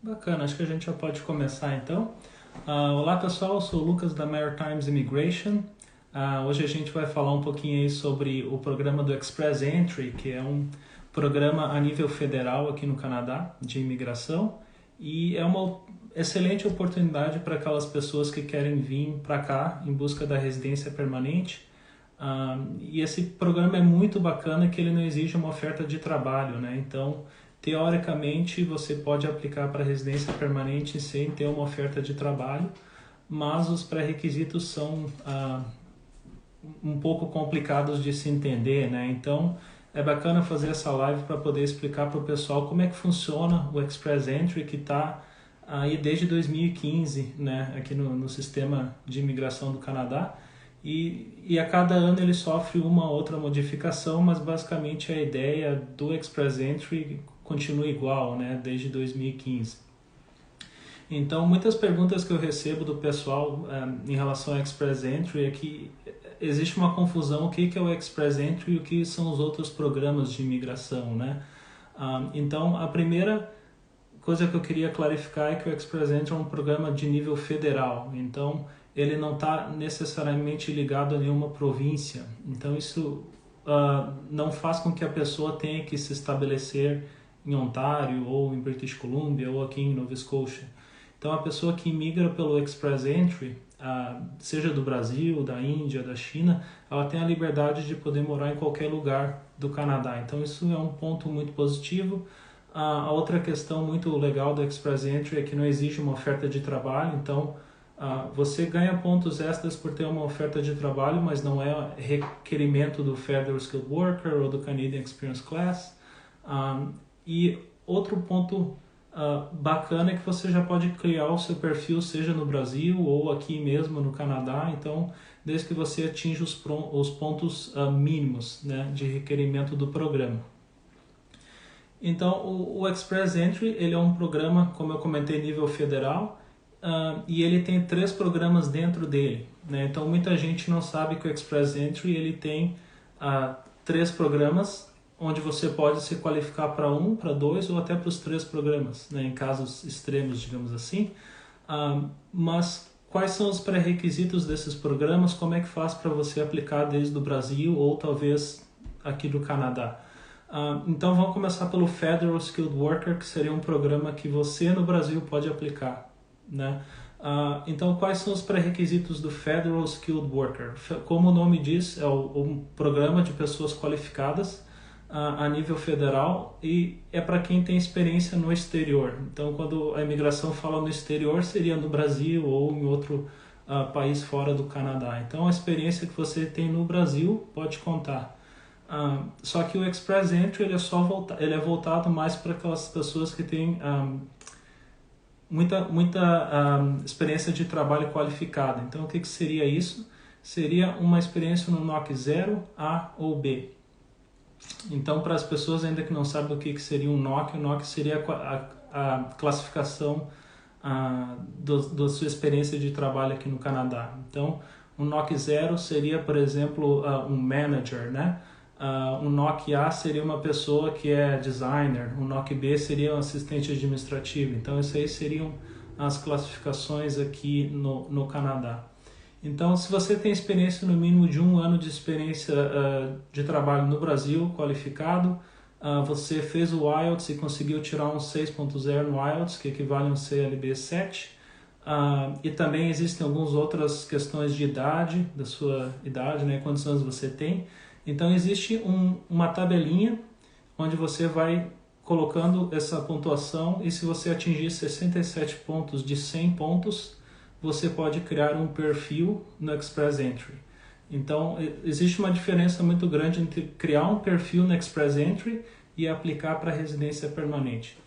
Bacana, acho que a gente já pode começar então. Olá pessoal, eu sou o Lucas da Maritimes Immigration. Hoje a gente vai falar um pouquinho aí sobre o programa do Express Entry, que é um programa a nível federal aqui no Canadá de imigração, e é uma excelente oportunidade para aquelas pessoas que querem vir para cá em busca da residência permanente. E esse programa é muito bacana, que ele não exige uma oferta de trabalho, né? Então, teoricamente, você pode aplicar para residência permanente sem ter uma oferta de trabalho, mas os pré-requisitos são um pouco complicados de se entender, né? Então, é bacana fazer essa live para poder explicar para o pessoal como é que funciona o Express Entry, que está aí desde 2015, né, aqui no sistema de imigração do Canadá. E a cada ano ele sofre uma outra modificação, mas basicamente a ideia do Express Entry continua igual, né, desde 2015. Então, muitas perguntas que eu recebo do pessoal em relação ao Express Entry é que existe uma confusão o que é o Express Entry e o que são os outros programas de imigração, né? Então, a primeira coisa que eu queria clarificar é que o Express Entry é um programa de nível federal, então ele não está necessariamente ligado a nenhuma província. Então isso não faz com que a pessoa tenha que se estabelecer em Ontário ou em British Columbia ou aqui em Nova Scotia. Então a pessoa que migra pelo Express Entry, seja do Brasil, da Índia, da China, ela tem a liberdade de poder morar em qualquer lugar do Canadá. Então isso é um ponto muito positivo. A outra questão muito legal do Express Entry é que não exige uma oferta de trabalho, então você ganha pontos extras por ter uma oferta de trabalho, mas não é requerimento do Federal Skilled Worker ou do Canadian Experience Class. E outro ponto bacana é que você já pode criar o seu perfil, seja no Brasil ou aqui mesmo no Canadá, então desde que você atinja os pontos mínimos, né, de requerimento do programa. Então, o Express Entry ele é um programa, como eu comentei, nível federal, e ele tem 3 programas dentro dele, né? Então, muita gente não sabe que o Express Entry ele tem 3 programas, onde você pode se qualificar para 1, para 2 ou até para os 3 programas, né? Em casos extremos, digamos assim. Mas quais são os pré-requisitos desses programas? Como é que faz para você aplicar desde o Brasil ou talvez aqui do Canadá? Então vamos começar pelo Federal Skilled Worker, que seria um programa que você no Brasil pode aplicar, né? Então quais são os pré-requisitos do Federal Skilled Worker? Como o nome diz, é um programa de pessoas qualificadas a nível federal e é para quem tem experiência no exterior. Então quando a imigração fala no exterior, seria no Brasil ou em outro país fora do Canadá. Então a experiência que você tem no Brasil pode contar. Só que o Express Entry ele é voltado mais para aquelas pessoas que têm muita experiência de trabalho qualificada. Então o que seria isso? Seria uma experiência no NOC 0, A ou B. Então para as pessoas ainda que não sabem o que seria um NOC, o NOC seria a classificação da sua experiência de trabalho aqui no Canadá. Então um NOC 0 seria, por exemplo, um manager, né? Um NOC A seria uma pessoa que é designer, um NOC B seria um assistente administrativo. Então, isso aí seriam as classificações aqui no Canadá. Então, se você tem experiência no mínimo de 1 ano de experiência de trabalho no Brasil, qualificado, você fez o IELTS e conseguiu tirar um 6.0 no IELTS, que equivale a um CLB 7, e também existem algumas outras questões de idade, da sua idade, né, quantos anos você tem. Então existe uma tabelinha onde você vai colocando essa pontuação e se você atingir 67 pontos de 100 pontos, você pode criar um perfil no Express Entry. Então existe uma diferença muito grande entre criar um perfil no Express Entry e aplicar para residência permanente.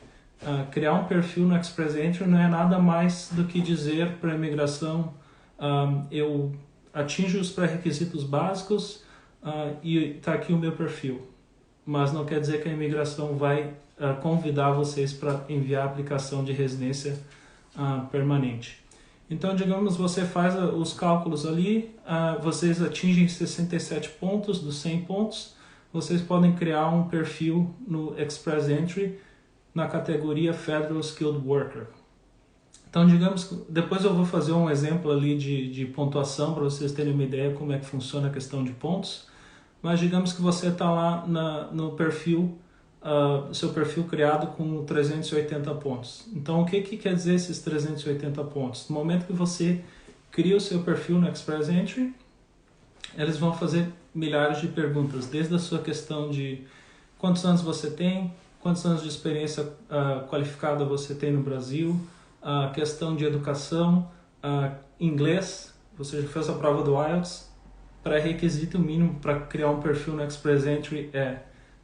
Criar um perfil no Express Entry não é nada mais do que dizer para a imigração eu atinjo os pré-requisitos básicos, e está aqui o meu perfil, mas não quer dizer que a imigração vai convidar vocês para enviar a aplicação de residência permanente. Então, digamos, você faz os cálculos ali, vocês atingem 67 pontos dos 100 pontos, vocês podem criar um perfil no Express Entry na categoria Federal Skilled Worker. Então, digamos que depois eu vou fazer um exemplo ali de pontuação para vocês terem uma ideia como é que funciona a questão de pontos. Mas digamos que você está lá no perfil, seu perfil criado com 380 pontos. Então, o que quer dizer esses 380 pontos? No momento que você cria o seu perfil no Express Entry, eles vão fazer milhares de perguntas, desde a sua questão de quantos anos você tem, quantos anos de experiência qualificada você tem no Brasil, a questão de educação, inglês, você já fez a prova do IELTS. Pré-requisito mínimo para criar um perfil no Express Entry é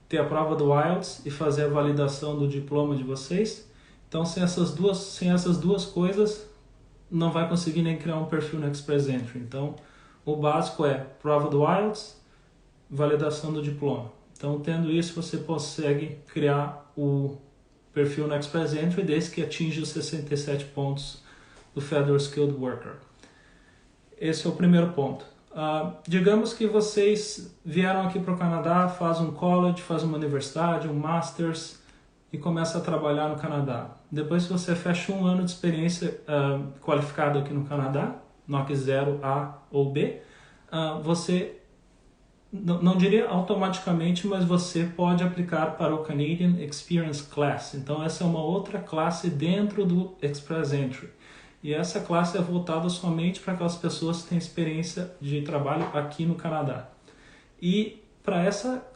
ter a prova do IELTS e fazer a validação do diploma de vocês. Então, sem essas duas coisas, não vai conseguir nem criar um perfil no Express Entry. Então, o básico é prova do IELTS, validação do diploma. Então, tendo isso, você consegue criar o perfil no Express Entry desde que atinja os 67 pontos do Federal Skilled Worker. Esse é o primeiro ponto. Digamos que vocês vieram aqui para o Canadá, faz um college, faz uma universidade, um masters e começa a trabalhar no Canadá. Depois que você fecha um ano de experiência qualificado aqui no Canadá, NOC 0, A ou B, você, não diria automaticamente, mas você pode aplicar para o Canadian Experience Class. Então essa é uma outra classe dentro do Express Entry. E essa classe é voltada somente para aquelas pessoas que têm experiência de trabalho aqui no Canadá. E para essa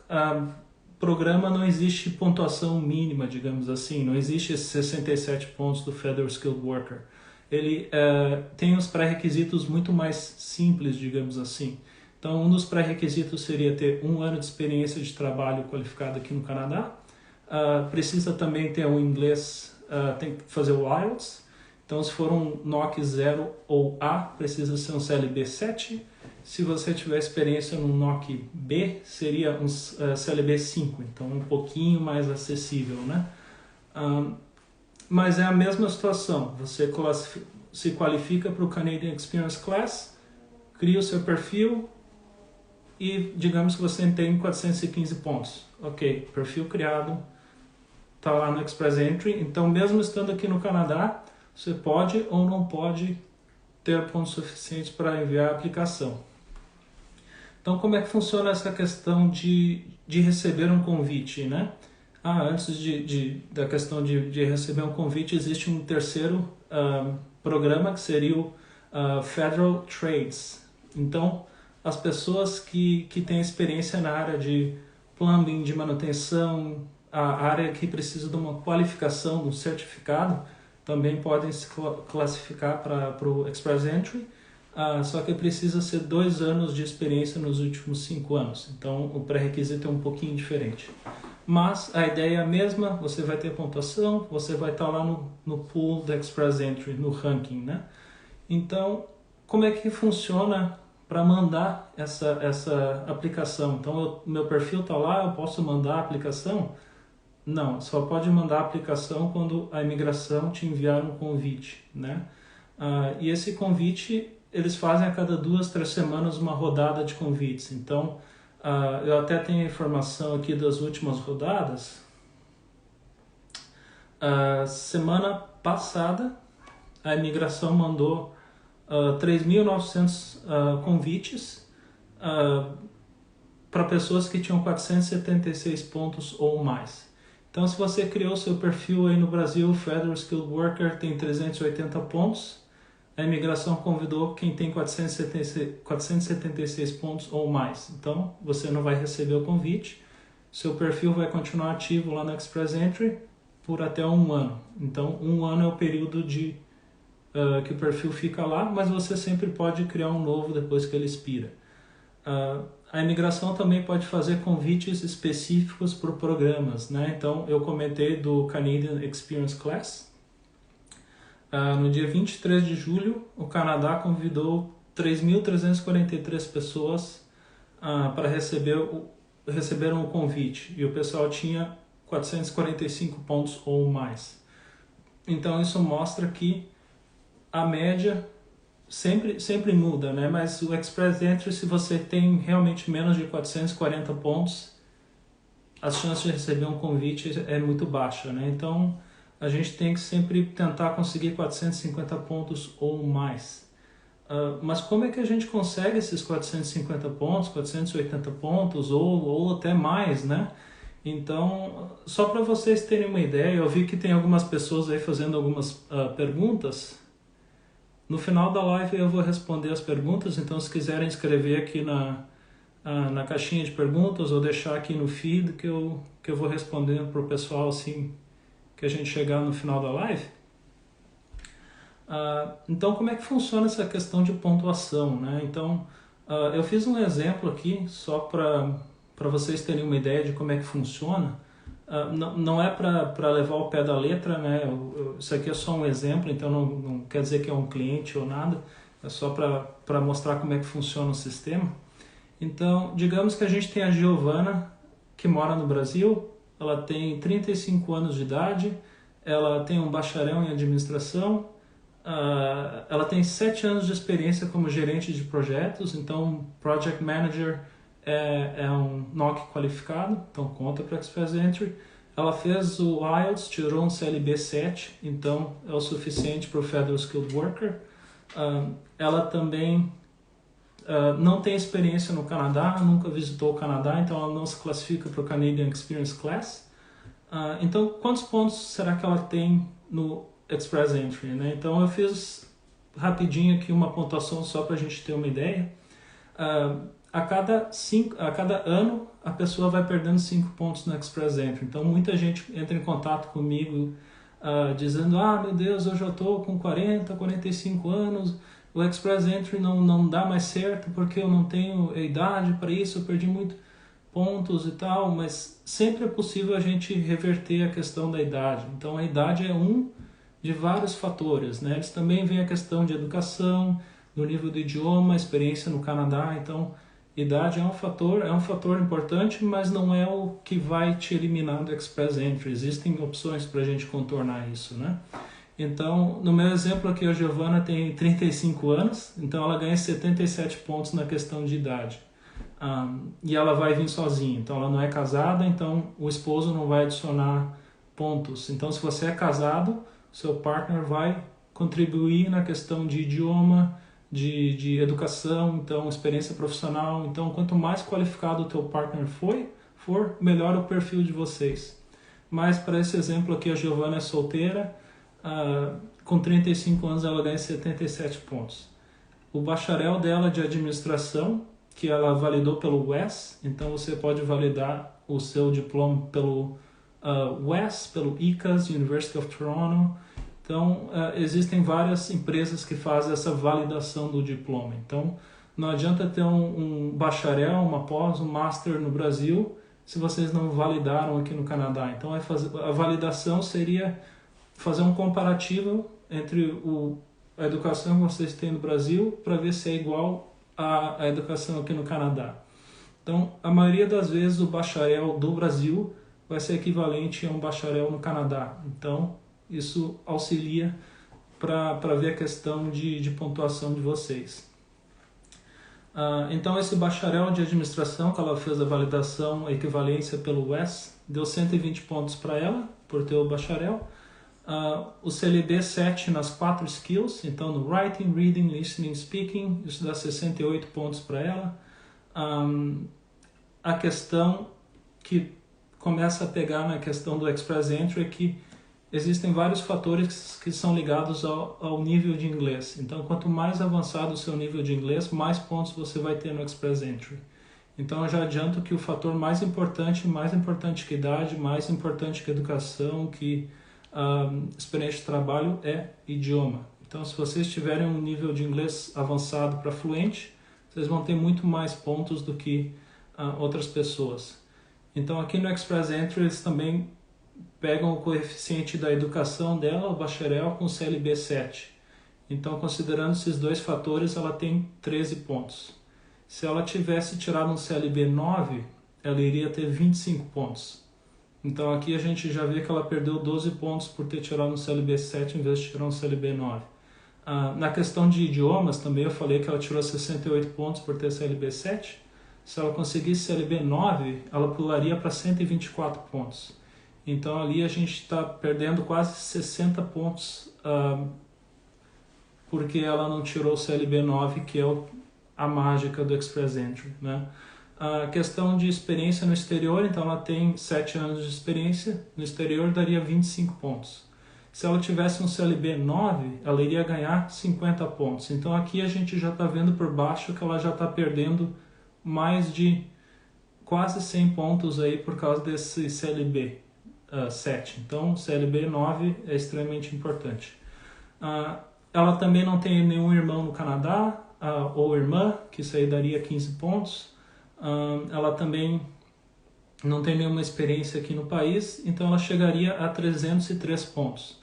programa não existe pontuação mínima, digamos assim, não existe esses 67 pontos do Federal Skilled Worker. Ele tem os pré-requisitos muito mais simples, digamos assim. Então, um dos pré-requisitos seria ter um ano de experiência de trabalho qualificado aqui no Canadá. Precisa também ter um inglês, tem que fazer o IELTS. Então, se for um NOC 0 ou A, precisa ser um CLB 7. Se você tiver experiência no NOC B, seria um CLB 5. Então, um pouquinho mais acessível, né? Mas é a mesma situação. Você se qualifica para o Canadian Experience Class, cria o seu perfil e digamos que você tem 415 pontos. Ok, perfil criado, está lá no Express Entry. Então, mesmo estando aqui no Canadá, você pode ou não pode ter pontos suficientes para enviar a aplicação. Então, como é que funciona essa questão de receber um convite, né? Antes da questão de receber um convite, existe um terceiro programa que seria o Federal Trades. Então, as pessoas que têm experiência na área de plumbing, de manutenção, a área que precisa de uma qualificação, de um certificado, também podem se classificar para o Express Entry, só que precisa ser 2 anos de experiência nos últimos 5 anos. Então, o pré-requisito é um pouquinho diferente. Mas a ideia é a mesma, você vai ter pontuação, você vai estar lá no pool do Express Entry, no ranking, né? Então, como é que funciona para mandar essa aplicação? Então, meu perfil está lá, eu posso mandar a aplicação? Não, só pode mandar a aplicação quando a imigração te enviar um convite, né? E esse convite, eles fazem a cada 2, 3 semanas uma rodada de convites. Então, eu até tenho a informação aqui das últimas rodadas. Semana passada, a imigração mandou 3.900 convites para pessoas que tinham 476 pontos ou mais. Então, se você criou seu perfil aí no Brasil, Federal Skilled Worker tem 380 pontos, a imigração convidou quem tem 476 pontos ou mais. Então, você não vai receber o convite, seu perfil vai continuar ativo lá no Express Entry por até 1 ano. Então, 1 ano é o período que o perfil fica lá, mas você sempre pode criar um novo depois que ele expira. A imigração também pode fazer convites específicos por programas, né? Então, eu comentei do Canadian Experience Class. No dia 23 de julho, o Canadá convidou 3.343 pessoas para receberam o convite. E o pessoal tinha 445 pontos ou mais. Então, isso mostra que a média sempre muda, né? Mas o Express Entry, se você tem realmente menos de 440 pontos, as chances de receber um convite é muito baixa, né? Então, a gente tem que sempre tentar conseguir 450 pontos ou mais. Mas como é que a gente consegue esses 450 pontos, 480 pontos ou até mais, né? Então, só para vocês terem uma ideia, eu vi que tem algumas pessoas aí fazendo algumas perguntas. No final da live eu vou responder as perguntas, então se quiserem escrever aqui na caixinha de perguntas ou deixar aqui no feed que eu vou respondendo para o pessoal assim que a gente chegar no final da live. Então, como é que funciona essa questão de pontuação, né? Então, eu fiz um exemplo aqui só para vocês terem uma ideia de como é que funciona. Não é para levar ao pé da letra, né? Isso aqui é só um exemplo, então não quer dizer que é um cliente ou nada, é só para mostrar como é que funciona o sistema. Então, digamos que a gente tem a Giovana, que mora no Brasil, ela tem 35 anos de idade, ela tem um bacharel em administração, ela tem 7 anos de experiência como gerente de projetos, então Project Manager é um NOC qualificado, então conta para Express Entry. Ela fez o IELTS, tirou um CLB 7, então é o suficiente para o Federal Skilled Worker. Ela também não tem experiência no Canadá, nunca visitou o Canadá, então ela não se classifica para o Canadian Experience Class. Então, quantos pontos será que ela tem no Express Entry, né? Então eu fiz rapidinho aqui uma pontuação só para a gente ter uma ideia. A cada ano a pessoa vai perdendo 5 pontos no Express Entry. Então muita gente entra em contato comigo dizendo: meu Deus, eu já estou com 40, 45 anos, o Express Entry não dá mais certo porque eu não tenho idade para isso, eu perdi muito pontos e tal, mas sempre é possível a gente reverter a questão da idade. Então a idade é um de vários fatores, né? Eles também veem a questão de educação, do nível do idioma, experiência no Canadá. Então, idade é um fator importante, mas não é o que vai te eliminar do Express Entry. Existem opções para a gente contornar isso, né? Então, no meu exemplo aqui, a Giovana tem 35 anos, então ela ganha 77 pontos na questão de idade. E ela vai vir sozinha, então ela não é casada, então o esposo não vai adicionar pontos. Então, se você é casado, seu partner vai contribuir na questão de idioma, de educação, então experiência profissional. Então, quanto mais qualificado o teu partner for, melhor o perfil de vocês. Mas para esse exemplo aqui, a Giovana é solteira, com 35 anos ela ganha 77 pontos. O bacharel dela de administração, que ela validou pelo WES, então você pode validar o seu diploma pelo WES, pelo ICAS, University of Toronto. Então, existem várias empresas que fazem essa validação do diploma. Então, não adianta ter um bacharel, uma pós, um master no Brasil, se vocês não validaram aqui no Canadá. Então, a validação seria fazer um comparativo entre a educação que vocês têm no Brasil para ver se é igual à educação aqui no Canadá. Então, a maioria das vezes o bacharel do Brasil vai ser equivalente a um bacharel no Canadá. Então, isso auxilia para ver a questão de pontuação de vocês. Então, esse bacharel de administração, que ela fez a validação, a equivalência pelo WES, deu 120 pontos para ela, por ter o bacharel. O CLB 7 nas 4 skills, então no Writing, Reading, Listening, Speaking, isso dá 68 pontos para ela. A questão que começa a pegar na questão do Express Entry é que existem vários fatores que são ligados ao nível de inglês. Então, quanto mais avançado o seu nível de inglês, mais pontos você vai ter no Express Entry. Então, eu já adianto que o fator mais importante que idade, mais importante que educação, que experiência de trabalho é idioma. Então, se vocês tiverem um nível de inglês avançado para fluente, vocês vão ter muito mais pontos do que outras pessoas. Então, aqui no Express Entry, eles também pegam o coeficiente da educação dela, o bacharel, com CLB 7. Então, considerando esses dois fatores, ela tem 13 pontos. Se ela tivesse tirado um CLB 9, ela iria ter 25 pontos. Então, aqui a gente já vê que ela perdeu 12 pontos por ter tirado um CLB 7 em vez de tirar um CLB 9. Na questão de idiomas, também eu falei que ela tirou 68 pontos por ter CLB 7. se ela conseguisse CLB 9, ela pularia para 124 pontos. Então ali a gente está perdendo quase 60 pontos porque ela não tirou o CLB 9, que é a mágica do Express Entry, né? A questão de experiência no exterior, então ela tem 7 anos de experiência, no exterior daria 25 pontos. Se ela tivesse um CLB 9, ela iria ganhar 50 pontos. Então aqui a gente já está vendo por baixo que ela já está perdendo mais de quase 100 pontos aí por causa desse CLB 7. Então CLB 9 é extremamente importante. Ela também não tem nenhum irmão no Canadá, ou irmã, que isso aí daria 15 pontos. Ela também não tem nenhuma experiência aqui no país, então ela chegaria a 303 pontos.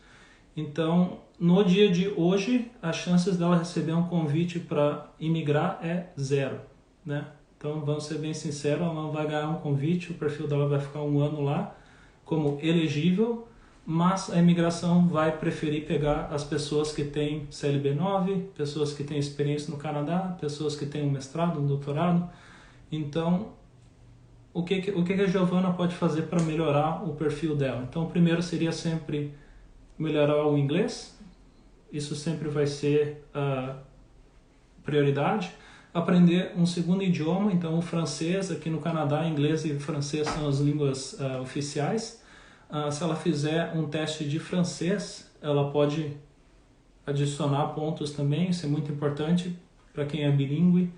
Então, no dia de hoje, as chances dela receber um convite para imigrar é 0, né? Então, vamos ser bem sinceros, ela não vai ganhar um convite, o perfil dela vai ficar 1 ano lá como elegível, mas a imigração vai preferir pegar as pessoas que têm CLB 9, pessoas que têm experiência no Canadá, pessoas que têm um mestrado, um doutorado. Então, o que a Giovana pode fazer para melhorar o perfil dela? Então, o primeiro seria sempre melhorar o inglês. Isso sempre vai ser a prioridade. Aprender um segundo idioma, então o francês, aqui no Canadá, inglês e francês são as línguas oficiais. Se ela fizer um teste de francês, ela pode adicionar pontos também, isso é muito importante para quem é bilíngue.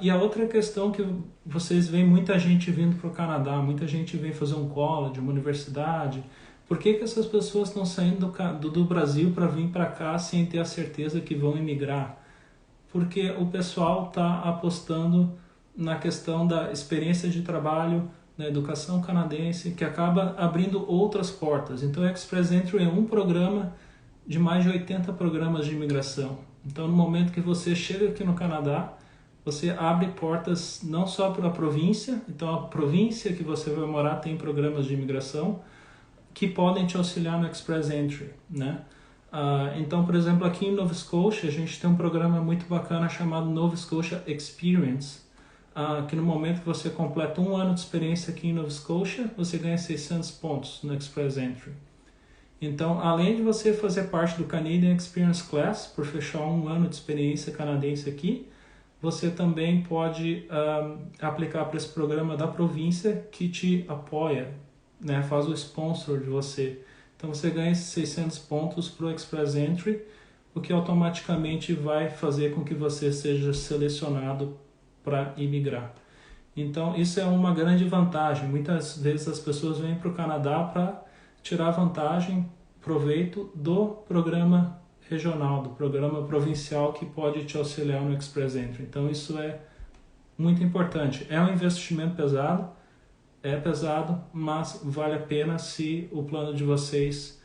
E a outra questão que vocês veem muita gente vindo para o Canadá, muita gente vem fazer um college, uma universidade. Por que essas pessoas estão saindo do Brasil para vir para cá sem ter a certeza que vão emigrar? Porque o pessoal está apostando na questão da experiência de trabalho, na educação canadense, que acaba abrindo outras portas. Então, o Express Entry é um programa de mais de 80 programas de imigração. Então, no momento que você chega aqui no Canadá, você abre portas não só para a província, então a província que você vai morar tem programas de imigração que podem te auxiliar no Express Entry, né? Então, por exemplo, aqui em Nova Scotia, a gente tem um programa muito bacana chamado Nova Scotia Experience, que no momento que você completa 1 ano de experiência aqui em Nova Scotia, você ganha 600 pontos no Express Entry. Então, além de você fazer parte do Canadian Experience Class, por fechar 1 ano de experiência canadense aqui, você também pode aplicar para esse programa da província que te apoia, né, faz o sponsor de você. Então você ganha esses 600 pontos para o Express Entry, o que automaticamente vai fazer com que você seja selecionado para imigrar. Então isso é uma grande vantagem. Muitas vezes as pessoas vêm para o Canadá para tirar vantagem, proveito do programa regional, do programa provincial que pode te auxiliar no Express Entry. Então isso é muito importante. É um investimento pesado, mas vale a pena se o plano de vocês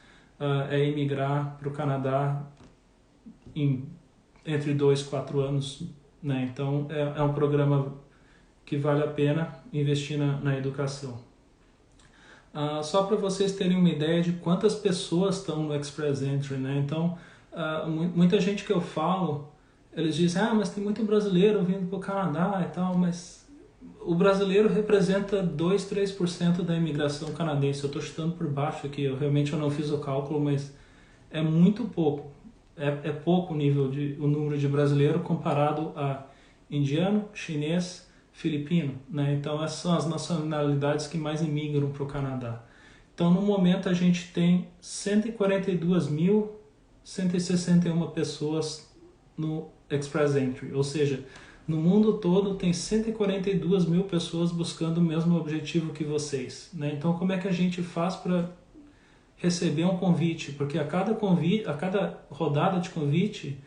é imigrar para o Canadá entre 2 e 4 anos, né? Então é um programa que vale a pena investir na educação. Só para vocês terem uma ideia de quantas pessoas estão no Express Entry, né? Então muita gente que eu falo, eles dizem, mas tem muito brasileiro vindo para o Canadá e tal, mas o brasileiro representa 2, 3% da imigração canadense. Eu estou chutando por baixo aqui, eu não fiz o cálculo, mas é muito pouco. É pouco o número de brasileiro comparado a indiano, chinês, filipino, né? Então essas são as nacionalidades que mais imigram para o Canadá. Então no momento a gente tem 142.161 pessoas no Express Entry, ou seja, no mundo todo tem 142 mil pessoas buscando o mesmo objetivo que vocês, né? Então como é que a gente faz para receber um convite? Porque a cada rodada de convite,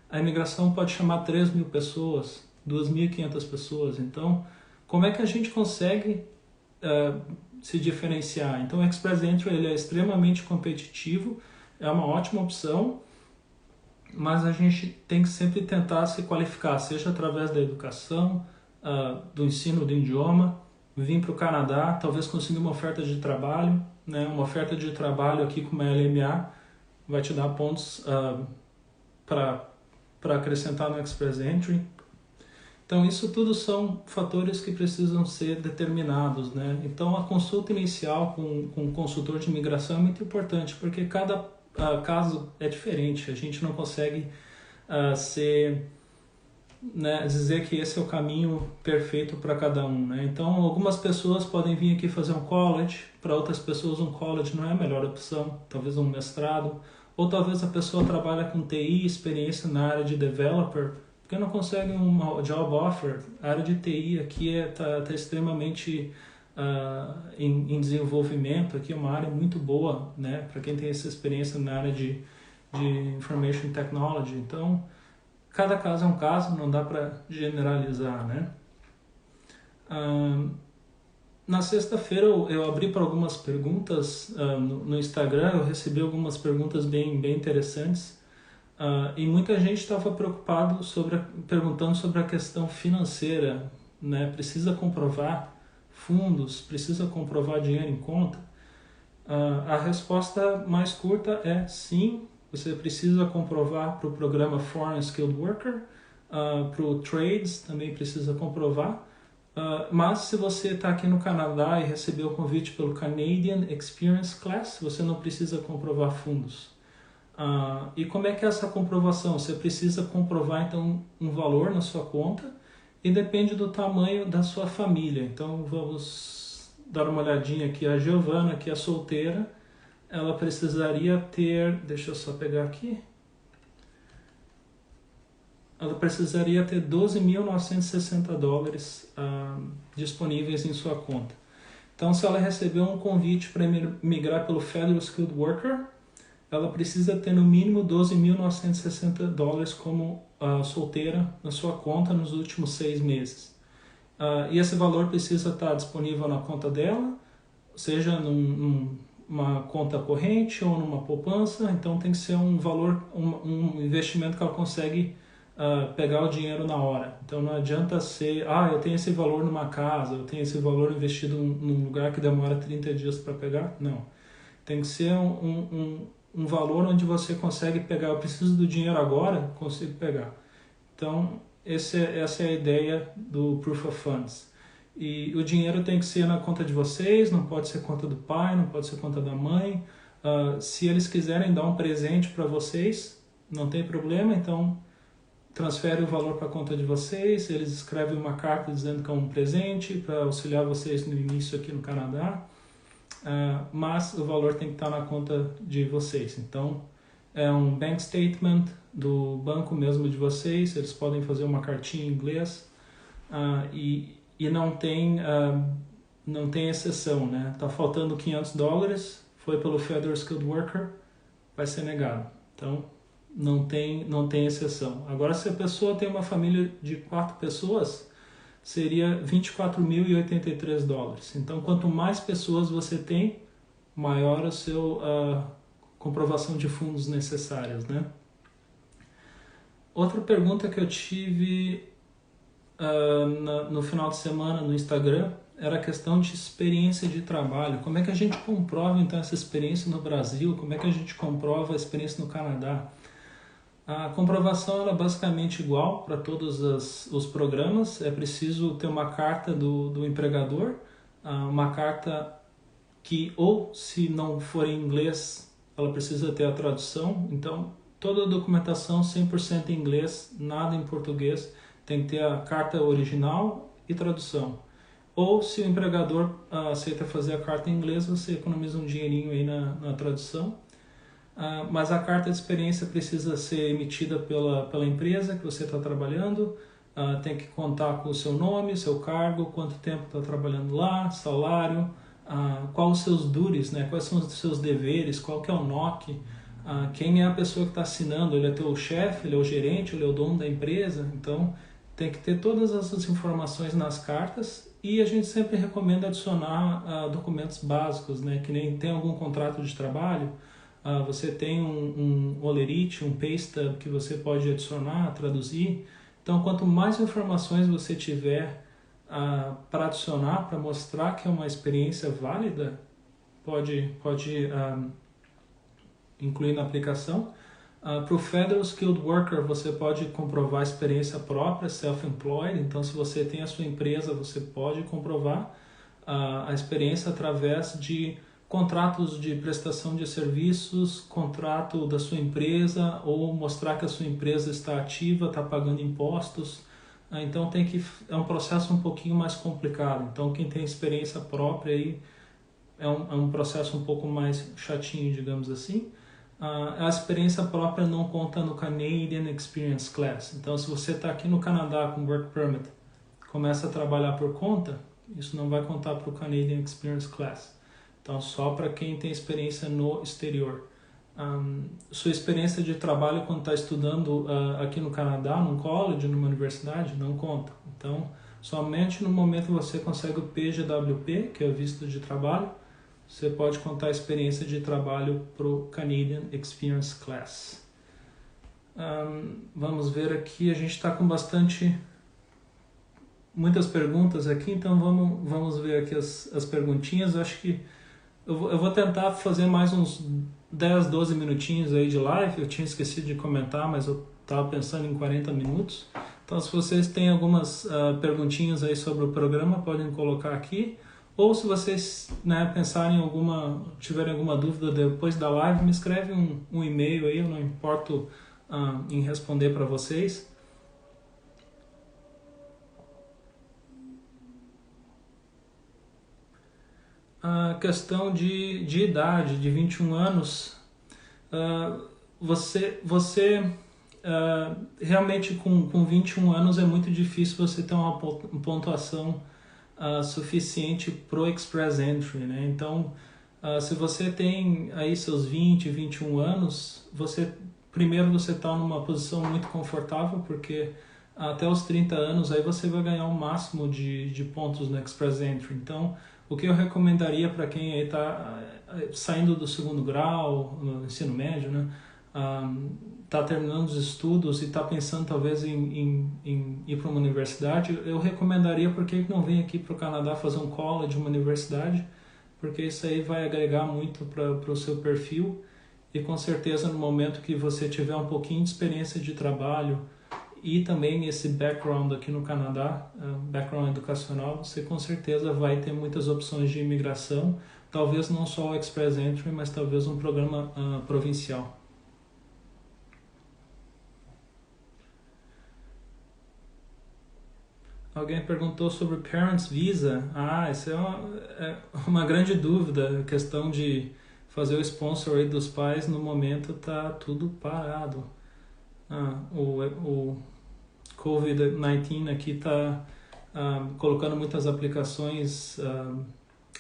a imigração pode chamar 3.000 pessoas, 2.500 pessoas. Então como é que a gente consegue se diferenciar? Então o Express Entry ele é extremamente competitivo, é uma ótima opção, mas a gente tem que sempre tentar se qualificar, seja através da educação, do ensino do idioma, vir para o Canadá, talvez conseguir uma oferta de trabalho, né? Uma oferta de trabalho aqui com uma LMA vai te dar pontos para acrescentar no Express Entry. Então, isso tudo são fatores que precisam ser determinados, né? Então, a consulta inicial com um consultor de imigração é muito importante, porque cada caso é diferente. A gente não consegue dizer que esse é o caminho perfeito para cada um, né? Então, algumas pessoas podem vir aqui fazer um college, para outras pessoas um college não é a melhor opção, talvez um mestrado, ou talvez a pessoa trabalha com TI, experiência na área de developer, porque não consegue uma job offer. A área de TI aqui está extremamente em desenvolvimento, aqui é uma área muito boa, né, para quem tem essa experiência na área de information technology. Então, cada caso é um caso, não dá para generalizar, né? Na sexta-feira eu abri para algumas perguntas no Instagram, eu recebi algumas perguntas bem interessantes, e muita gente estava perguntando sobre a questão financeira, né? Precisa comprovar fundos, precisa comprovar dinheiro em conta? A resposta mais curta é sim. Você precisa comprovar para o programa Foreign Skilled Worker, para o Trades também precisa comprovar, mas se você está aqui no Canadá e recebeu o convite pelo Canadian Experience Class, você não precisa comprovar fundos. E como é que é essa comprovação? Você precisa comprovar então um valor na sua conta e depende do tamanho da sua família. Então vamos dar uma olhadinha aqui. A Giovana, que é solteira, ela precisaria ter, deixa eu só pegar aqui, ela precisaria ter $12.960 disponíveis em sua conta. Então, se ela receber um convite para migrar pelo Federal Skilled Worker, ela precisa ter no mínimo $12.960 como solteira na sua conta nos últimos 6 meses. E esse valor precisa estar disponível na conta dela, seja numa conta corrente ou numa poupança. Então tem que ser um valor, um investimento que ela consegue pegar o dinheiro na hora. Então não adianta ser, eu tenho esse valor numa casa, eu tenho esse valor investido num lugar que demora 30 dias para pegar. Não. Tem que ser um valor onde você consegue pegar. Eu preciso do dinheiro agora, consigo pegar. Então essa é a ideia do Proof of Funds. E o dinheiro tem que ser na conta de vocês, não pode ser conta do pai, não pode ser conta da mãe. Se eles quiserem dar um presente para vocês, não tem problema, então transfere o valor para a conta de vocês, eles escrevem uma carta dizendo que é um presente para auxiliar vocês no início aqui no Canadá, mas o valor tem que estar na conta de vocês. Então é um bank statement do banco mesmo de vocês, eles podem fazer uma cartinha em inglês, e não tem exceção, né? Tá faltando $500, foi pelo Federal Skilled Worker, vai ser negado. Então não tem exceção. Agora, se a pessoa tem uma família de 4 pessoas, seria $24.083. Então, quanto mais pessoas você tem, maior a sua comprovação de fundos necessárias, né? Outra pergunta que eu tive no final de semana no Instagram era a questão de experiência de trabalho. Como é que a gente comprova então essa experiência no Brasil? Como é que a gente comprova a experiência no Canadá? A comprovação é basicamente igual para todos os programas. É preciso ter uma carta do empregador, uma carta que, ou se não for em inglês, ela precisa ter a tradução. Então toda a documentação 100% em inglês, nada em português. Tem que ter a carta original e tradução. Ou se o empregador aceita fazer a carta em inglês, você economiza um dinheirinho aí na tradução. Mas a carta de experiência precisa ser emitida pela empresa que você está trabalhando. Tem que contar com o seu nome, seu cargo, quanto tempo está trabalhando lá, salário, quais os seus duties, né? Quais são os seus deveres, qual que é o NOC, quem é a pessoa que está assinando, ele é teu chefe, ele é o gerente, ele é o dono da empresa. Então tem que ter todas essas informações nas cartas, e a gente sempre recomenda adicionar documentos básicos, né? Que nem tem algum contrato de trabalho, você tem um olerite, um pay stub que você pode adicionar, traduzir. Então quanto mais informações você tiver para adicionar, para mostrar que é uma experiência válida, pode incluir na aplicação, Para o Federal Skilled Worker, você pode comprovar a experiência própria, self-employed. Então, se você tem a sua empresa, você pode comprovar a experiência através de contratos de prestação de serviços, contrato da sua empresa, ou mostrar que a sua empresa está ativa, está pagando impostos. Então, é um processo um pouquinho mais complicado. Então, quem tem experiência própria aí é um processo um pouco mais chatinho, digamos assim. A experiência própria não conta no Canadian Experience Class. Então, se você está aqui no Canadá com Work Permit, começa a trabalhar por conta, isso não vai contar para o Canadian Experience Class. Então, só para quem tem experiência no exterior. Sua experiência de trabalho quando está estudando aqui no Canadá, num college, numa universidade, não conta. Então, somente no momento que você consegue o PGWP, que é o visto de trabalho, você pode contar a experiência de trabalho para o Canadian Experience Class. Vamos ver aqui, a gente está com muitas perguntas aqui, então vamos ver aqui as perguntinhas. Eu acho que eu vou tentar fazer mais uns 10, 12 minutinhos aí de live. Eu tinha esquecido de comentar, mas eu estava pensando em 40 minutos. Então, se vocês têm algumas perguntinhas aí sobre o programa, podem colocar aqui. Ou se vocês pensarem tiverem alguma dúvida depois da live, me escreve um e-mail aí, eu não importo em responder para vocês. A questão de idade, de 21 anos, você realmente com 21 anos é muito difícil você ter uma pontuação suficiente para o Express Entry, né? Então, se você tem aí seus 20, 21 anos, primeiro você está numa posição muito confortável, porque até os 30 anos aí você vai ganhar o máximo de pontos no Express Entry. Então, o que eu recomendaria para quem aí está saindo do segundo grau, no ensino médio, né? Está terminando os estudos e está pensando talvez em ir para uma universidade, eu recomendaria por que não vem aqui para o Canadá fazer um college, uma universidade, porque isso aí vai agregar muito para o seu perfil e com certeza no momento que você tiver um pouquinho de experiência de trabalho e também esse background aqui no Canadá, background educacional, você com certeza vai ter muitas opções de imigração, talvez não só o Express Entry, mas talvez um programa provincial. Alguém perguntou sobre Parents Visa. Isso é uma grande dúvida. A questão de fazer o sponsor aí dos pais, no momento está tudo parado. O COVID-19 aqui está colocando muitas aplicações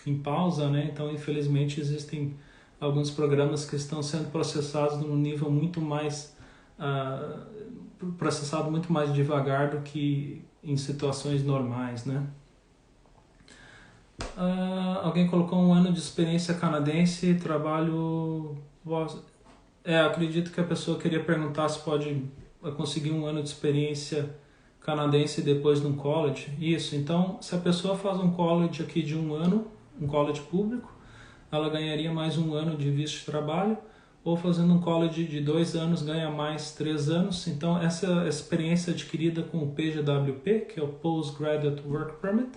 em pausa, né? Então, infelizmente, existem alguns programas que estão sendo processados num nível muito mais processado muito mais devagar do que em situações normais, né? Alguém colocou 1 ano de experiência canadense, trabalho... acredito que a pessoa queria perguntar se pode conseguir 1 ano de experiência canadense depois de um college. Isso, então, se a pessoa faz um college aqui de 1 ano, um college público, ela ganharia mais 1 ano de visto de trabalho, ou fazendo um college de 2 anos ganha mais 3 anos. Então essa experiência adquirida com o PGWP, que é o Postgraduate Work Permit,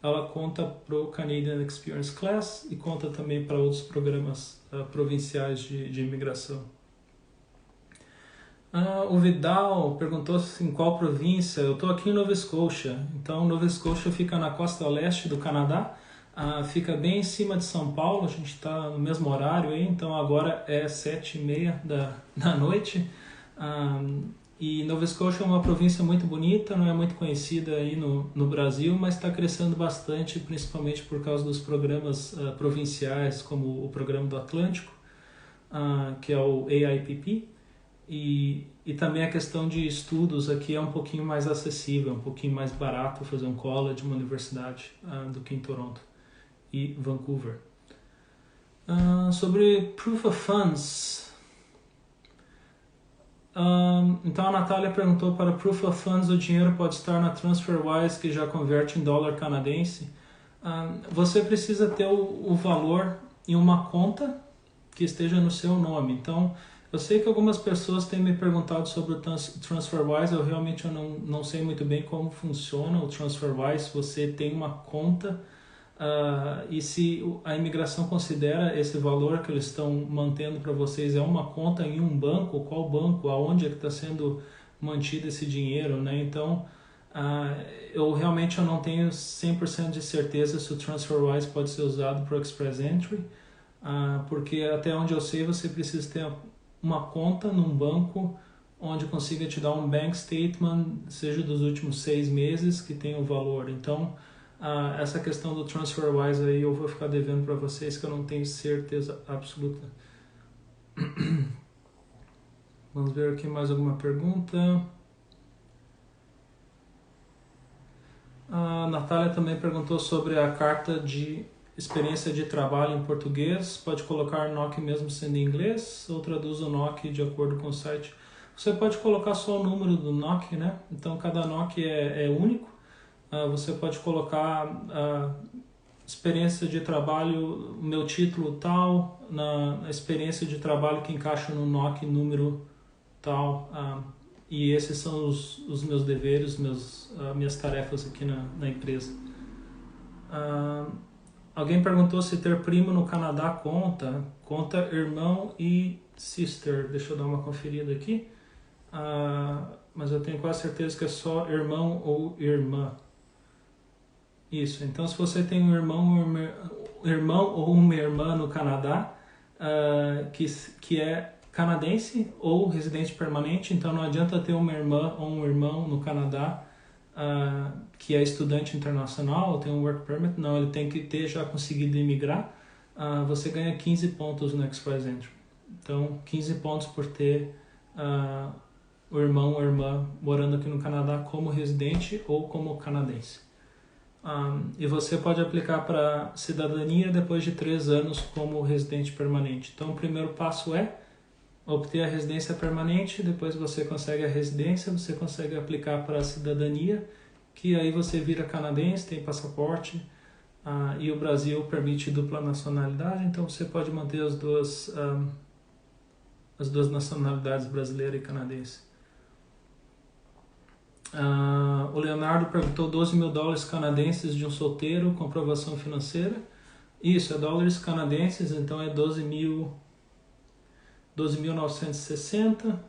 ela conta para o Canadian Experience Class e conta também para outros programas provinciais de imigração. O Vidal perguntou em qual província. Eu estou aqui em Nova Scotia. Então Nova Scotia fica na costa leste do Canadá. Fica bem em cima de São Paulo, a gente está no mesmo horário aí, então agora é 7h30 da noite. E Nova Scotia é uma província muito bonita, não é muito conhecida aí no Brasil, mas está crescendo bastante, principalmente por causa dos programas provinciais, como o Programa do Atlântico, que é o AIPP, e também a questão de estudos aqui é um pouquinho mais acessível, um pouquinho mais barato fazer um college, uma universidade, do que em Toronto e Vancouver. Sobre Proof of Funds, então a Natália perguntou: para Proof of Funds o dinheiro pode estar na TransferWise, que já converte em dólar canadense. Você precisa ter o valor em uma conta que esteja no seu nome. Então Eu sei que algumas pessoas têm me perguntado sobre o TransferWise, eu realmente não sei muito bem como funciona o TransferWise. Você tem uma conta e se a imigração considera esse valor que eles estão mantendo para vocês é uma conta em um banco, qual banco, aonde é que está sendo mantido esse dinheiro, né? Então, eu realmente não tenho 100% de certeza se o TransferWise pode ser usado para o Express Entry, porque até onde eu sei você precisa ter uma conta num banco onde consiga te dar um bank statement, seja dos últimos 6 meses, que tenha o valor. Então, essa questão do TransferWise aí eu vou ficar devendo para vocês, que eu não tenho certeza absoluta. Vamos ver aqui mais alguma pergunta. A Natália também perguntou sobre a carta de experiência de trabalho em português. Pode colocar NOC mesmo sendo em inglês ou traduz o NOC de acordo com o site? Você pode colocar só o número do NOC, né? Então cada NOC é único. Você pode colocar experiência de trabalho, meu título tal, na experiência de trabalho que encaixa no NOC número tal. E esses são os meus deveres, minhas tarefas aqui na empresa. Alguém perguntou se ter primo no Canadá conta. Conta irmão e sister. Deixa eu dar uma conferida aqui. Mas eu tenho quase certeza que é só irmão ou irmã. Isso. Então, se você tem um irmão ou uma irmã no Canadá, que é canadense ou residente permanente, então não adianta ter uma irmã ou um irmão no Canadá que é estudante internacional ou tem um work permit, não, ele tem que ter já conseguido imigrar. Você ganha 15 pontos no Express Entry. Então, 15 pontos por ter o irmão ou irmã morando aqui no Canadá como residente ou como canadense. E você pode aplicar para cidadania depois de 3 anos como residente permanente. Então, o primeiro passo é obter a residência permanente, depois você consegue a residência, você consegue aplicar para a cidadania, que aí você vira canadense, tem passaporte, e o Brasil permite dupla nacionalidade, então você pode manter as duas nacionalidades, brasileira e canadense. O Leonardo perguntou $12 mil canadenses de um solteiro, comprovação financeira. Isso, é dólares canadenses, então é 12.960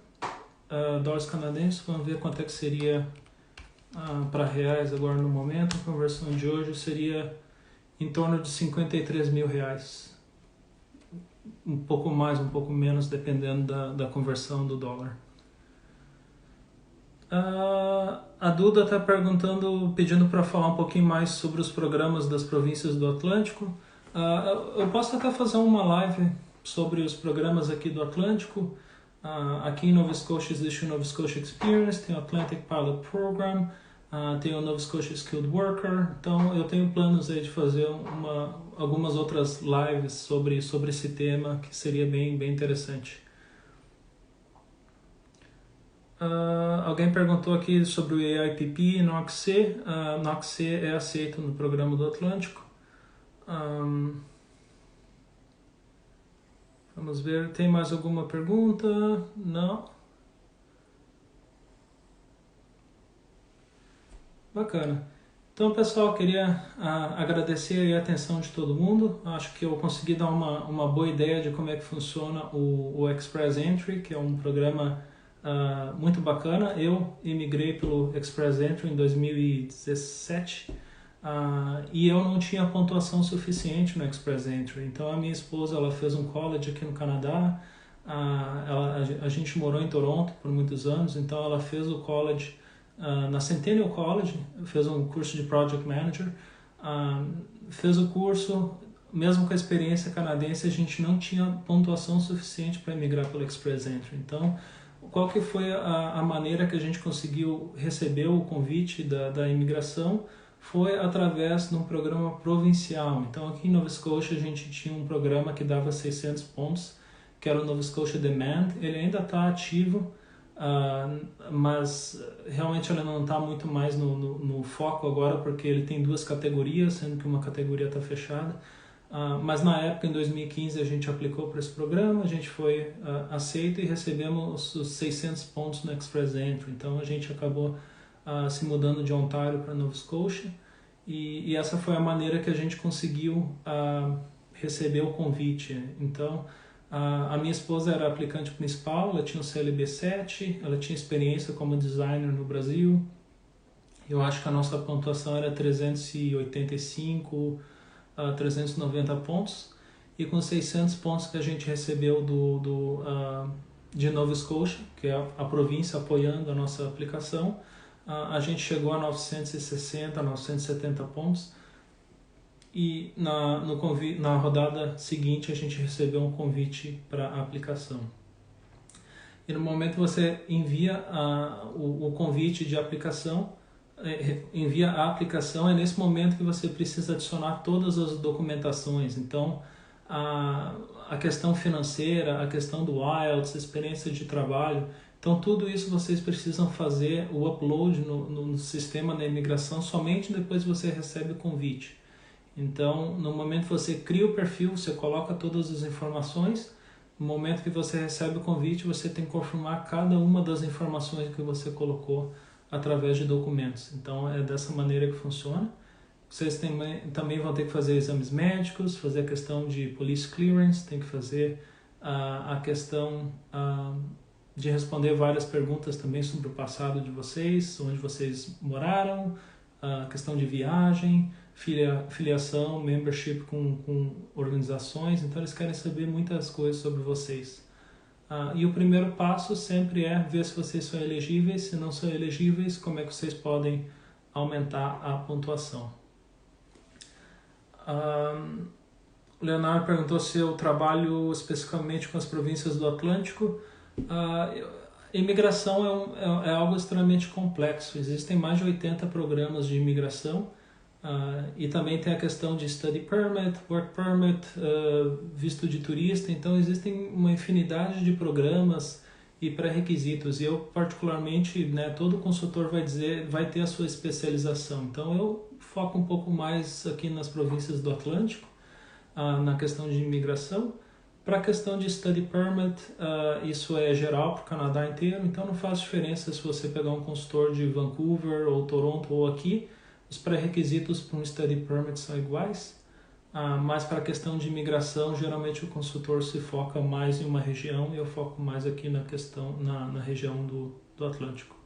dólares canadenses. Vamos ver quanto é que seria para reais agora no momento. A conversão de hoje seria em torno de 53 mil reais. Um pouco mais, um pouco menos, dependendo da conversão do dólar. A Duda está pedindo para falar um pouquinho mais sobre os programas das províncias do Atlântico. Eu posso até fazer uma live sobre os programas aqui do Atlântico. Aqui em Nova Scotia existe o Nova Scotia Experience, tem o Atlantic Pilot Program, tem o Nova Scotia Skilled Worker. Então eu tenho planos aí de fazer algumas outras lives sobre esse tema, que seria bem interessante. Alguém perguntou aqui sobre o AIPP e NOC-C. NOC-C é aceito no programa do Atlântico. Vamos ver, tem mais alguma pergunta? Não? Bacana. Então, pessoal, queria agradecer a atenção de todo mundo. Acho que eu consegui dar uma boa ideia de como é que funciona o Express Entry, que é um programa muito bacana. Eu imigrei pelo Express Entry em 2017 e eu não tinha pontuação suficiente no Express Entry. Então a minha esposa, ela fez um college aqui no Canadá. A gente morou em Toronto por muitos anos, então ela fez o college na Centennial College, fez um curso de Project Manager, fez o curso. Mesmo com a experiência canadense, a gente não tinha pontuação suficiente para emigrar pelo Express Entry. Então, qual que foi a maneira que a gente conseguiu receber o convite da imigração? Foi através de um programa provincial. Então, aqui em Nova Scotia, a gente tinha um programa que dava 600 pontos, que era o Nova Scotia Demand. Ele ainda está ativo, mas realmente ele não está muito mais no foco agora, porque ele tem 2 categorias, sendo que uma categoria está fechada. Mas na época, em 2015, a gente aplicou para esse programa, a gente foi aceito e recebemos os 600 pontos no Express Entry. Então a gente acabou se mudando de Ontário para Nova Scotia e essa foi a maneira que a gente conseguiu receber o convite. Então a minha esposa era a aplicante principal, ela tinha o CLB 7, ela tinha experiência como designer no Brasil. Eu acho que a nossa pontuação era 385 a 390 pontos, e com 600 pontos que a gente recebeu de Nova Scotia, que é a província apoiando a nossa aplicação, a gente chegou a 960, 970 pontos, e na rodada seguinte a gente recebeu um convite para a aplicação. E no momento que você envia o convite de aplicação, envia a aplicação, é nesse momento que você precisa adicionar todas as documentações. Então a questão financeira, a questão do IELTS, experiência de trabalho, então tudo isso vocês precisam fazer o upload no sistema da imigração somente depois que você recebe o convite. Então no momento que você cria o perfil, você coloca todas as informações. No momento que você recebe o convite, você tem que confirmar cada uma das informações que você colocou através de documentos. Então é dessa maneira que funciona. Vocês também vão ter que fazer exames médicos, fazer a questão de police clearance, tem que fazer a questão de responder várias perguntas também sobre o passado de vocês, onde vocês moraram, a questão de viagem, filiação, membership com organizações. Então eles querem saber muitas coisas sobre vocês. E o primeiro passo sempre é ver se vocês são elegíveis. Se não são elegíveis, como é que vocês podem aumentar a pontuação. O Leonardo perguntou se eu trabalho especificamente com as províncias do Atlântico. Imigração é algo extremamente complexo. Existem mais de 80 programas de imigração. E também tem a questão de study permit, work permit, visto de turista. Então existem uma infinidade de programas e pré-requisitos. E eu particularmente, todo consultor vai ter a sua especialização. Então eu foco um pouco mais aqui nas províncias do Atlântico, na questão de imigração. Para a questão de study permit, isso é geral para o Canadá inteiro. Então não faz diferença se você pegar um consultor de Vancouver ou Toronto ou aqui. Os pré-requisitos para um study permit são iguais, mas para a questão de imigração, geralmente o consultor se foca mais em uma região e eu foco mais aqui na região do Atlântico.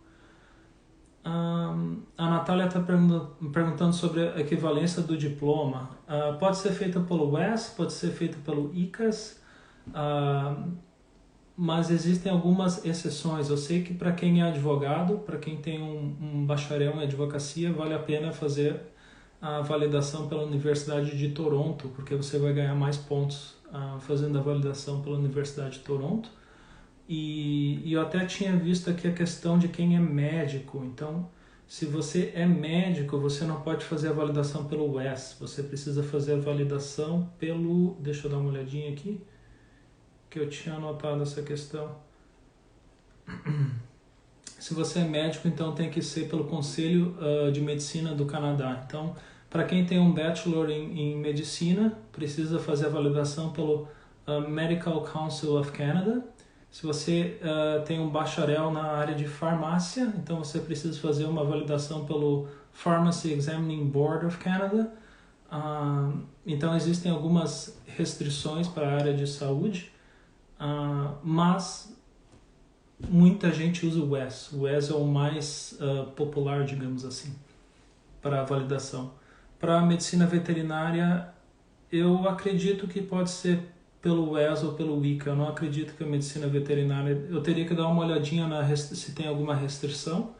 A Natália está perguntando sobre a equivalência do diploma. Pode ser feita pelo WES, pode ser feita pelo ICAS, mas existem algumas exceções. Eu sei que para quem é advogado, para quem tem um bacharel em advocacia, vale a pena fazer a validação pela Universidade de Toronto, porque você vai ganhar mais pontos fazendo a validação pela Universidade de Toronto. E eu até tinha visto aqui a questão de quem é médico. Então, se você é médico, você não pode fazer a validação pelo WES. Você precisa fazer a validação pelo... Deixa eu dar uma olhadinha aqui, que eu tinha anotado essa questão. Se você é médico, então tem que ser pelo Conselho de Medicina do Canadá. Então, para quem tem um bachelor em medicina, precisa fazer a validação pelo Medical Council of Canada. Se você tem um bacharel na área de farmácia, então você precisa fazer uma validação pelo Pharmacy Examining Board of Canada. Então existem algumas restrições para a área de saúde, mas muita gente usa o WES. O WES é o mais popular, digamos assim, para a validação. Para a medicina veterinária, eu acredito que pode ser pelo WES ou pelo ICA. Eu não acredito que a medicina veterinária... Eu teria que dar uma olhadinha se tem alguma restrição,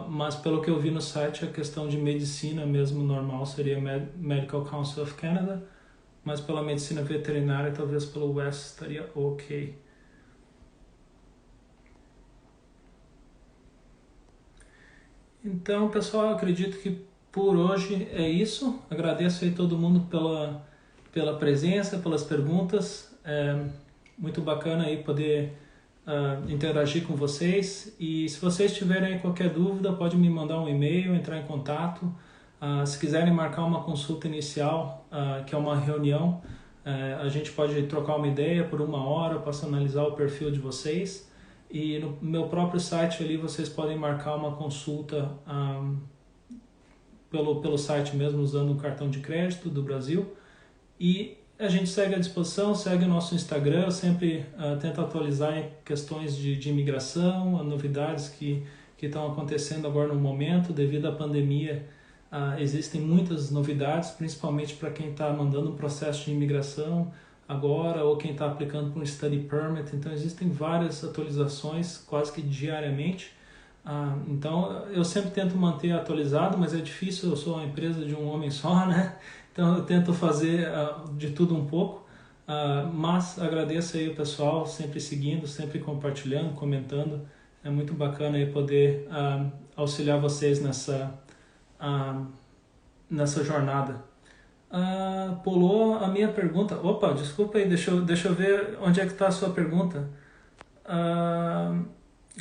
mas pelo que eu vi no site, a questão de medicina mesmo normal seria Medical Council of Canada, mas pela medicina veterinária, talvez pelo WES estaria ok. Então, pessoal, eu acredito que por hoje é isso. Agradeço aí todo mundo pela presença, pelas perguntas. É muito bacana aí poder interagir com vocês. E se vocês tiverem qualquer dúvida, pode me mandar um e-mail, entrar em contato. Se quiserem marcar uma consulta inicial, que é uma reunião, a gente pode trocar uma ideia por 1 hora, posso analisar o perfil de vocês. E no meu próprio site ali vocês podem marcar uma consulta pelo site mesmo, usando o cartão de crédito do Brasil. E a gente segue à disposição, segue o nosso Instagram, eu sempre tento atualizar em questões de imigração, novidades que estão acontecendo agora no momento. Devido à pandemia, existem muitas novidades, principalmente para quem está mandando um processo de imigração agora, ou quem está aplicando para um study permit. Então existem várias atualizações quase que diariamente. Então eu sempre tento manter atualizado, mas é difícil, eu sou uma empresa de um homem só, né? Então eu tento fazer de tudo um pouco, mas agradeço aí o pessoal sempre seguindo, sempre compartilhando, comentando. É muito bacana aí poder auxiliar vocês nessa jornada. Pulou a minha pergunta. Opa, desculpa aí, deixa eu ver onde é que está a sua pergunta.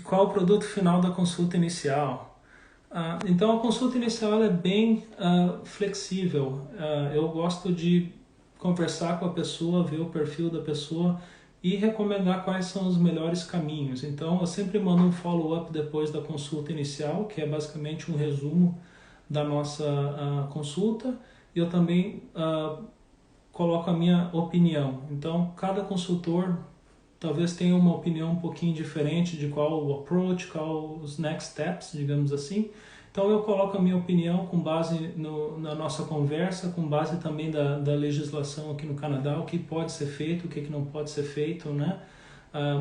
Qual o produto final da consulta inicial? Então a consulta inicial ela é bem flexível. Eu gosto de conversar com a pessoa, ver o perfil da pessoa e recomendar quais são os melhores caminhos. Então eu sempre mando um follow-up depois da consulta inicial, que é basicamente um resumo da nossa consulta. E eu também coloco a minha opinião. Então cada consultor talvez tenha uma opinião um pouquinho diferente de qual o approach, qual os next steps, digamos assim. Então eu coloco a minha opinião com base na nossa conversa, com base também da legislação aqui no Canadá, o que pode ser feito, o que não pode ser feito, né?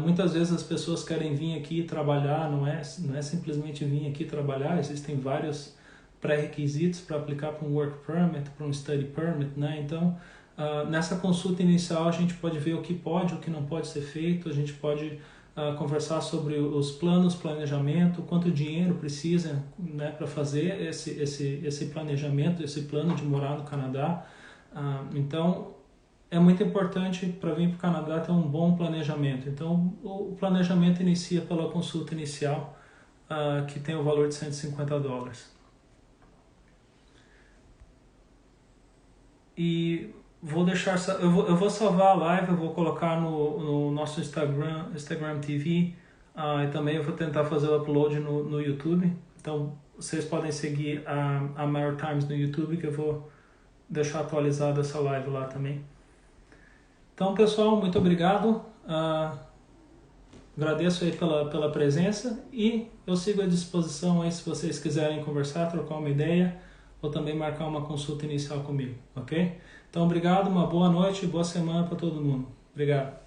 Muitas vezes as pessoas querem vir aqui trabalhar, não é simplesmente vir aqui trabalhar, existem vários pré-requisitos para aplicar para um work permit, para um study permit, né? Então, nessa consulta inicial a gente pode ver o que pode, o que não pode ser feito, a gente pode conversar sobre os planos, planejamento, quanto dinheiro precisa, né, para fazer esse planejamento, esse plano de morar no Canadá. Então, é muito importante para vir para o Canadá ter um bom planejamento. Então, o planejamento inicia pela consulta inicial, que tem o valor de $150. E eu vou salvar a live, eu vou colocar no nosso Instagram TV, e também eu vou tentar fazer o upload no YouTube. Então vocês podem seguir a Maritimes no YouTube, que eu vou deixar atualizada essa live lá também. Então pessoal, muito obrigado, agradeço aí pela presença e eu sigo à disposição aí se vocês quiserem conversar, trocar uma ideia, ou também marcar uma consulta inicial comigo, ok? Então, obrigado, uma boa noite e boa semana para todo mundo. Obrigado.